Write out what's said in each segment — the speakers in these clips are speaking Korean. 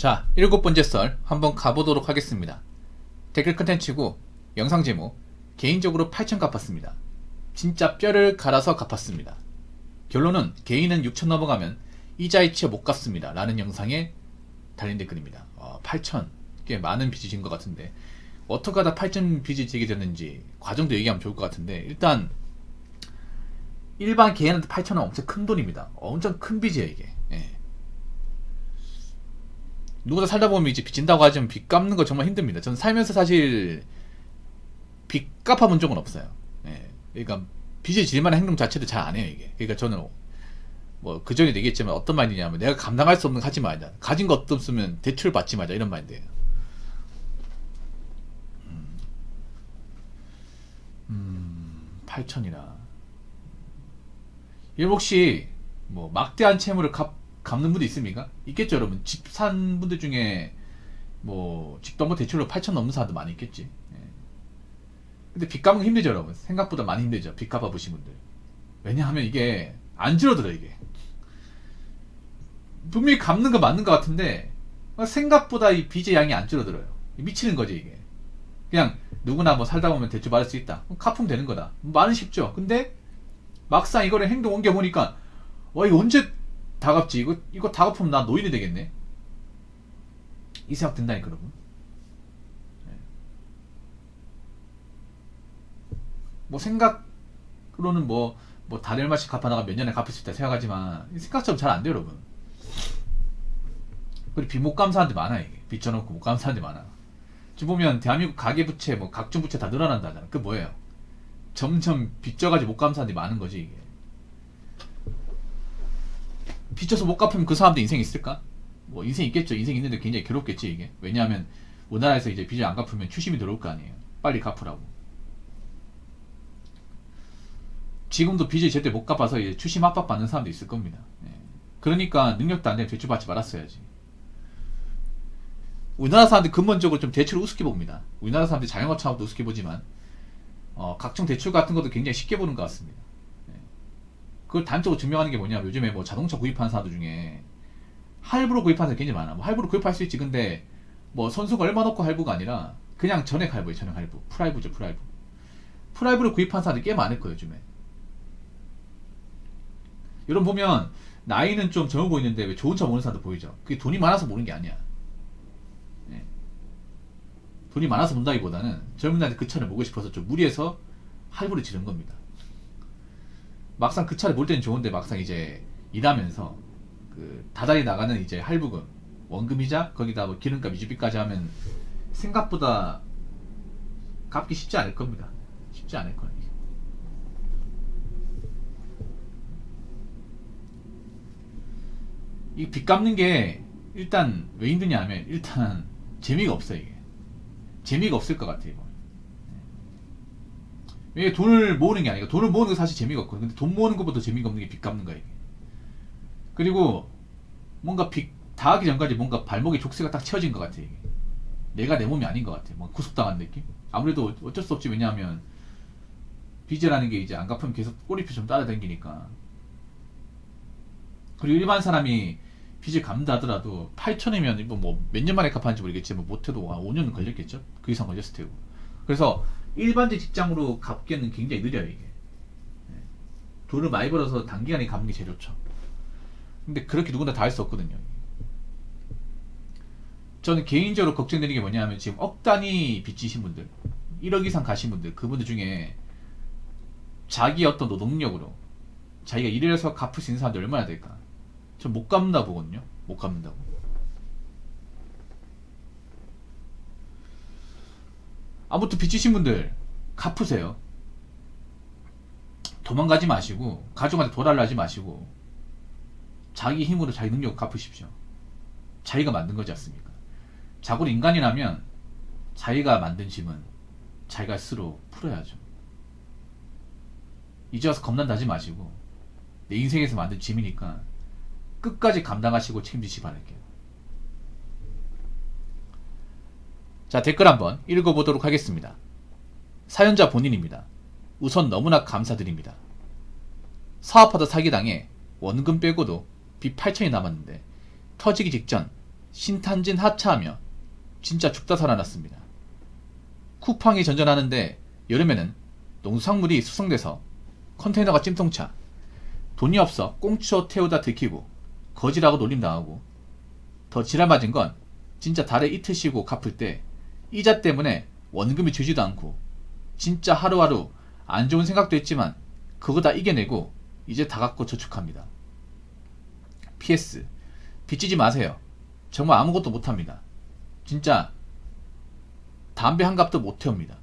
자, 7번째 썰 한번 가보도록 하겠습니다. 댓글 컨텐츠고 영상 제목 개인적으로 8천 갚았습니다. 진짜 뼈를 갈아서 갚았습니다. 결론은 개인은 6천 넘어가면 이자에 치여 못 갚습니다 라는 영상에 달린 댓글입니다. 8천 꽤 많은 빚이 진 것 같은데 어떻게 하다 8천 빚이 지게 됐는지 과정도 얘기하면 좋을 것 같은데, 일단 일반 개인한테 8천은 엄청 큰 돈입니다. 엄청 큰 빚이에요 이게. 누구나 살다 보면 이제 빚 진다고 하지만 빚 갚는 거 정말 힘듭니다. 저는 살면서 사실 빚 갚아본 적은 없어요. 그러니까 빚을 질 만한 행동 자체도 잘 안 해요 이게. 그러니까 저는 뭐 그전에도 얘기했지만 어떤 마인드냐면 내가 감당할 수 없는 거 하지 말자, 가진 것 없으면 대출 받지 말자, 이런 마인드예요. 8천이나 이 혹시 뭐 막대한 채무를 갚는 분도 있습니까? 있겠죠 여러분. 집 산 분들 중에 뭐 집도 뭐 대출로 8천 넘는 사람도 많이 있겠지. 근데 빚 갚는 거 힘들죠 여러분. 생각보다 많이 힘들죠 빚 갚아보신 분들. 왜냐하면 이게 안 줄어들어 이게. 분명히 갚는 거 맞는 것 같은데 생각보다 이 빚의 양이 안 줄어들어요. 미치는 거지 이게. 그냥 누구나 뭐 살다 보면 대출 받을 수 있다, 갚으면 되는 거다, 말은 쉽죠. 근데 막상 이거를 행동 옮겨보니까 이거 언제 다 갚지, 이거 다 갚으면 나 노인이 되겠네, 이 생각 든다니까 여러분. 뭐 생각으로는 뭐 다른 얼마씩 갚아나가 몇 년에 갚을 수 있다 생각하지만 생각처럼 잘 안 돼요 여러분. 그리고 빚 못 갚는 사람들 많아. 이게 빚 져놓고 못 갚는 사람들 많아. 지금 보면 대한민국 가계부채 뭐 각종 부채 다 늘어난다잖아. 그게 뭐예요? 점점 빚져가지고 못 갚는 사람들이 많은 거지 이게. 빚져서 못 갚으면 그 사람들 인생 있을까? 뭐 인생 있겠죠. 인생 있는데 굉장히 괴롭겠지 이게. 왜냐하면 우리나라에서 이제 빚을 안 갚으면 추심이 들어올 거 아니에요. 빨리 갚으라고. 지금도 빚을 제대로 못 갚아서 이제 추심 압박 받는 사람도 있을 겁니다. 그러니까 능력도 안 되면 대출 받지 말았어야지. 우리나라 사람들이 근본적으로 좀 대출을 우습게 봅니다. 우리나라 사람들이 자영업 창업도 우습게 보지만 각종 대출 같은 것도 굉장히 쉽게 보는 것 같습니다. 그걸 단적으로 증명하는 게 뭐냐면 요즘에 뭐 자동차 구입하는 사람들 중에 할부로 구입하는 사람이 굉장히 많아. 뭐 할부로 구입할 수 있지. 근데 뭐 선수가 얼마 넣고 할부가 아니라 그냥 전액 할부예요. 전액 할부. 프라이브죠. 프라이브. 프라이브로 구입하는 사람들이 꽤 많을 거예요 요즘에. 여러분 보면 나이는 좀 젊어 보이는데 왜 좋은 차 모르는 사람도 보이죠. 그게 돈이 많아서 모르는 게 아니야. 돈이 많아서 본다기보다는 젊은 나이에 그 차를 모고 싶어서 좀 무리해서 할부를 지른 겁니다. 막상 그 차를 몰 때는 좋은데 막상 이제 일하면서 그 다달이 나가는 이제 할부금, 원금이자 거기다 뭐 기름값, 유지비까지 하면 생각보다 갚기 쉽지 않을 겁니다. 쉽지 않을 거예요. 이 빚 갚는 게 일단 왜 힘드냐 하면 일단 재미가 없어요 이게. 재미가 없을 것 같아요. 왜 돈을 모으는 게 아니라, 돈을 모으는 거 사실 재미가 없거든. 근데 돈 모으는 것보다 재미가 없는 게 빚 갚는 거야 이게. 그리고 뭔가 빚 다 하기 전까지 뭔가 발목에 족쇄가 딱 채워진 것 같아 이게. 내가 내 몸이 아닌 것 같아. 뭔가 구속당한 느낌? 아무래도 어쩔 수 없지. 왜냐하면 빚이라는 게 이제 안 갚으면 계속 꼬리표 좀 따라다니니까. 그리고 일반 사람이 빚을 갚는다 하더라도 8천이면 뭐 몇 년 만에 갚았는지 모르겠지. 뭐 못해도 한 5년 걸렸겠죠. 그 이상 걸렸을 테고. 그래서 일반적 직장으로 갚기에는 굉장히 느려요 이게. 돈을 많이 벌어서 단기간에 갚는 게 제일 좋죠. 근데 그렇게 누구나 다 할 수 없거든요. 저는 개인적으로 걱정되는 게 뭐냐면 지금 억 단위 빚지신 분들, 1억 이상 가신 분들, 그분들 중에 자기 어떤 노동력으로 자기가 일해서 갚을 수 있는 사람들 얼마나 될까? 전 못 갚는다 보거든요. 못 갚는다고. 아무튼 빚지신 분들 갚으세요. 도망가지 마시고 가족한테 도달을 하지 마시고 자기 힘으로 자기 능력을 갚으십시오. 자기가 만든 거지 않습니까? 자고로 인간이라면 자기가 만든 짐은 자기가 스스로 풀어야죠. 이제 와서 겁난다 하지 마시고 내 인생에서 만든 짐이니까 끝까지 감당하시고 책임지시 바랄게요. 자, 댓글 한번 읽어보도록 하겠습니다. 사연자 본인입니다. 우선 너무나 감사드립니다. 사업하다 사기당해 원금 빼고도 빚 8천이 남았는데 터지기 직전 신탄진 하차하며 진짜 죽다 살아났습니다. 쿠팡이 전전하는데 여름에는 농수산물이 수송돼서 컨테이너가 찜통차, 돈이 없어 꽁초 태우다 들키고 거지라고 놀림당하고, 더 지랄 맞은 건 진짜 달에 이틀 쉬고 갚을 때 이자 때문에 원금이 주지도 않고 진짜 하루하루 안 좋은 생각도 했지만 그거 다 이겨내고 이제 다 갚고 저축합니다. PS. 빚지지 마세요. 정말 아무것도 못합니다. 진짜 담배 한 갑도 못 태웁니다.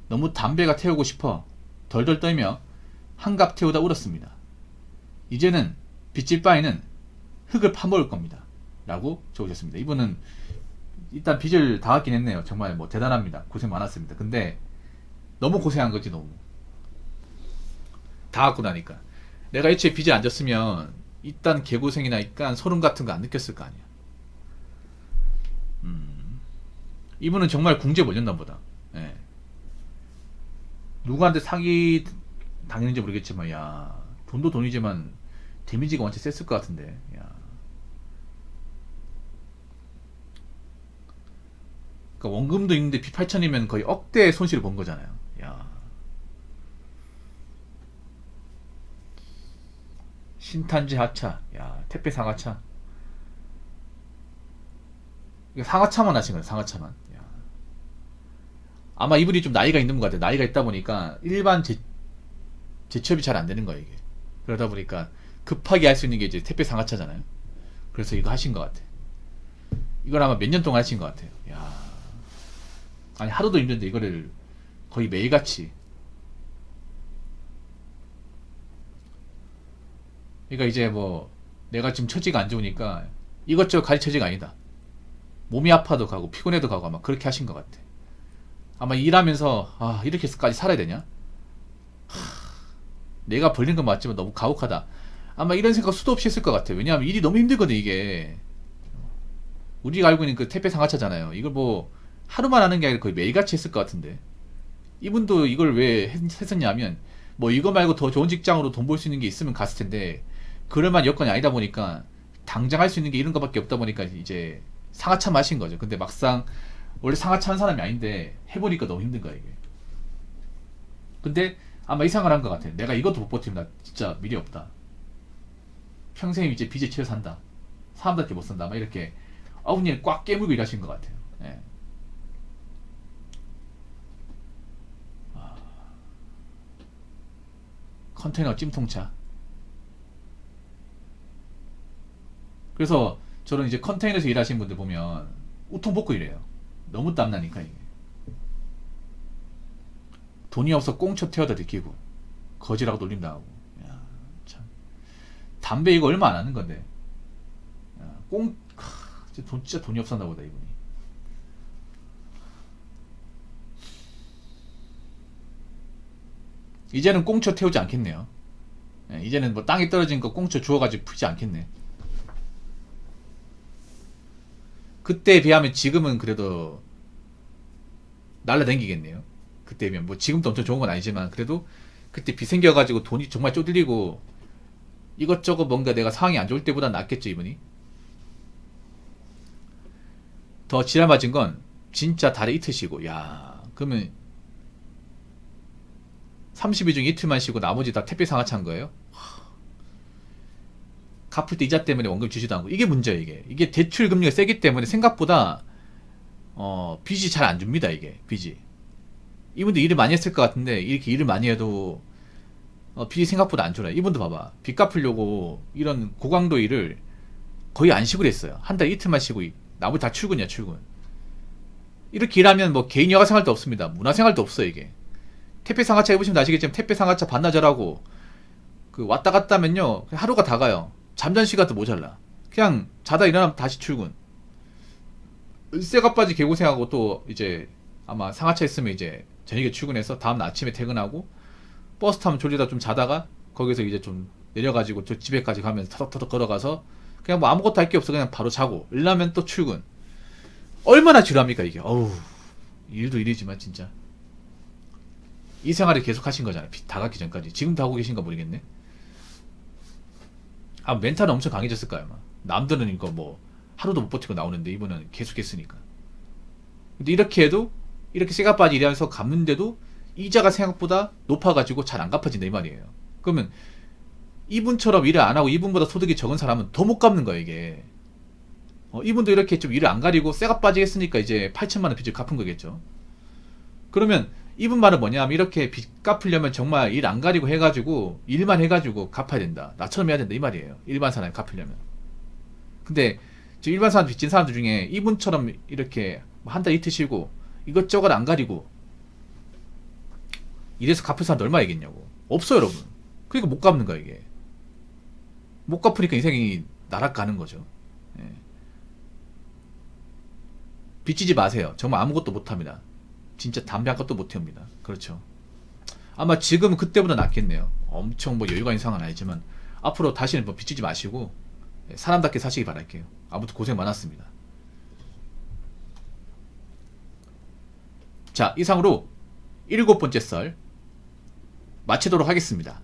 너무 담배가 태우고 싶어 덜덜 떨며 한 갑 태우다 울었습니다. 이제는 빚질 바에는 흙을 파먹을 겁니다. 라고 적으셨습니다. 이분은 일단 빚을 다 갚긴 했네요. 정말 뭐 대단합니다. 고생 많았습니다. 근데 너무 고생한 거지. 너무 다 갚고 나니까 내가 애초에 빚을 안 졌으면 일단 개고생이나 일단 소름 같은 거 안 느꼈을 거 아니야. 이분은 정말 궁지에 몰렸나 보다. 예. 누구한테 사기 당했는지 모르겠지만, 야, 돈도 돈이지만 데미지가 완전 셌을 것 같은데. 야. 그러니까 원금도 있는데 빚 8천이면 거의 억대의 손실을 본 거잖아요. 야. 신탄지 하차, 야, 택배 상하차. 이거 상하차만 하신 거예요, 상하차만. 야. 아마 이분이 좀 나이가 있는 것 같아요. 나이가 있다 보니까 일반 재취업이 잘 안 되는 거예요, 이게. 그러다 보니까 급하게 할 수 있는 게 이제 택배 상하차잖아요. 그래서 이거 하신 것 같아. 이걸 아마 몇 년 동안 하신 것 같아요. 야. 아니, 하루도 힘든데 이거를 거의 매일같이. 그러니까 이제 뭐 내가 지금 처지가 안 좋으니까 이것저것 갈 처지가 아니다. 몸이 아파도 가고 피곤해도 가고 아마 그렇게 하신 것 같아. 아마 일하면서 아, 이렇게까지 살아야 되냐? 내가 벌린 건 맞지만 너무 가혹하다. 아마 이런 생각 수도 없이 했을 것 같아. 왜냐하면 일이 너무 힘들거든, 이게. 우리가 알고 있는 그 택배 상하차잖아요. 이걸 뭐 하루만 하는 게 아니라 거의 매일같이 했을 것 같은데. 이분도 이걸 왜 했었냐면 뭐 이거 말고 더 좋은 직장으로 돈 벌 수 있는 게 있으면 갔을 텐데 그럴 만한 여건이 아니다 보니까 당장 할 수 있는 게 이런 거밖에 없다 보니까 이제 상하차 마신 거죠. 근데 막상 원래 상하차 한 사람이 아닌데 해보니까 너무 힘든 거야, 이게. 근데 아마 이 생각을 한 것 같아. 내가 이것도 못 버티면 나 진짜 미래 없다. 평생 이제 빚에 치여 산다. 사람답게 못 산다. 막 이렇게 어금니를 꽉 깨물고 일하신 것 같아요. 예. 컨테이너 찜통차. 그래서 저는 이제 컨테이너에서 일하시는 분들 보면 우통 벗고 일해요. 너무 땀나니까 이게. 돈이 없어 꽁초 태워다 들키고 거지라고 놀림당하고. 야, 참. 담배 이거 얼마 안 하는 건데. 야, 진짜 돈이 없었나 보다, 이분이. 이제는 꽁초 태우지 않겠네요. 예, 이제는 뭐 땅에 떨어진 거 꽁초 주워가지고 풀지 않겠네. 그때에 비하면 지금은 그래도 날라다니겠네요. 그때면 뭐 지금도 엄청 좋은 건 아니지만 그래도 그때 빚 생겨가지고 돈이 정말 쪼들리고 이것저것 뭔가 내가 상황이 안 좋을 때보다 낫겠죠, 이분이. 더 지랄 맞은 건 진짜 달에 이틀 쉬고. 야, 그러면 30일 중에 이틀만 쉬고 나머지 다 택배 상하차한 거예요? 갚을 때 이자 때문에 원금 주지도 않고. 이게 문제예요, 이게. 이게 대출 금리가 세기 때문에 생각보다 빚이 잘 안 줍니다, 이게. 빚이. 이분도 일을 많이 했을 것 같은데 이렇게 일을 많이 해도 빚이 생각보다 안 줘요. 이분도 봐봐. 빚 갚으려고 이런 고강도 일을 거의 안 쉬고 했어요. 한 달 이틀만 쉬고 나머지 다 출근이야, 출근. 이렇게 일하면 뭐 개인 여가 생활도 없습니다. 문화 생활도 없어요, 이게. 택배 상하차 해보시면 아시겠지만 택배 상하차 반나절하고 그 왔다 갔다 하면요 하루가 다 가요. 잠잔 시간도 모자라. 그냥 자다 일어나면 다시 출근. 을세가빠지 개고생하고 또 이제 아마 상하차 있으면 이제 저녁에 출근해서 다음날 아침에 퇴근하고 버스 타면 졸리다 좀 자다가 거기서 이제 좀 내려가지고 저 집에까지 가면서 터덕터덕 걸어가서 그냥 뭐 아무것도 할 게 없어. 그냥 바로 자고 일어나면 또 출근. 얼마나 지루합니까 이게. 어우, 일도 일이지만 진짜 이 생활을 계속 하신 거잖아요. 빚 다 갚기 전까지. 지금도 하고 계신가 모르겠네. 아, 멘탈은 엄청 강해졌을 거야 아마. 남들은 이거 뭐 하루도 못 버티고 나오는데 이분은 계속 했으니까. 근데 이렇게 해도 이렇게 쇠값빠지 일하면서 갚는데도 이자가 생각보다 높아가지고 잘 안 갚아진다 이 말이에요. 그러면 이분처럼 일을 안 하고 이분보다 소득이 적은 사람은 더 못 갚는 거야 이게. 이분도 이렇게 좀 일을 안 가리고 쇠값빠지 했으니까 이제 8천만 원 빚을 갚은 거겠죠. 그러면 이분 말은 뭐냐 하면 이렇게 빚 갚으려면 정말 일 안 가리고 해가지고 일만 해가지고 갚아야 된다. 나처럼 해야 된다 이 말이에요. 일반 사람이 갚으려면. 근데 저 일반 사람 빚진 사람들 중에 이분처럼 이렇게 한 달 이틀 쉬고 이것저것 안 가리고 이래서 갚을 사람도 얼마 있겠냐고. 없어요 여러분. 그러니까 못 갚는 거야 이게. 못 갚으니까 인생이 나락가는 거죠. 예. 빚지지 마세요. 정말 아무것도 못합니다. 진짜 담배 한 것도 못합니다. 그렇죠. 아마 지금 그때보다 낫겠네요. 엄청 뭐 여유가 있는 상황은 아니지만 앞으로 다시는 뭐 빚지지 마시고 사람답게 사시기 바랄게요. 아무튼 고생 많았습니다. 자, 이상으로 7번째 썰 마치도록 하겠습니다.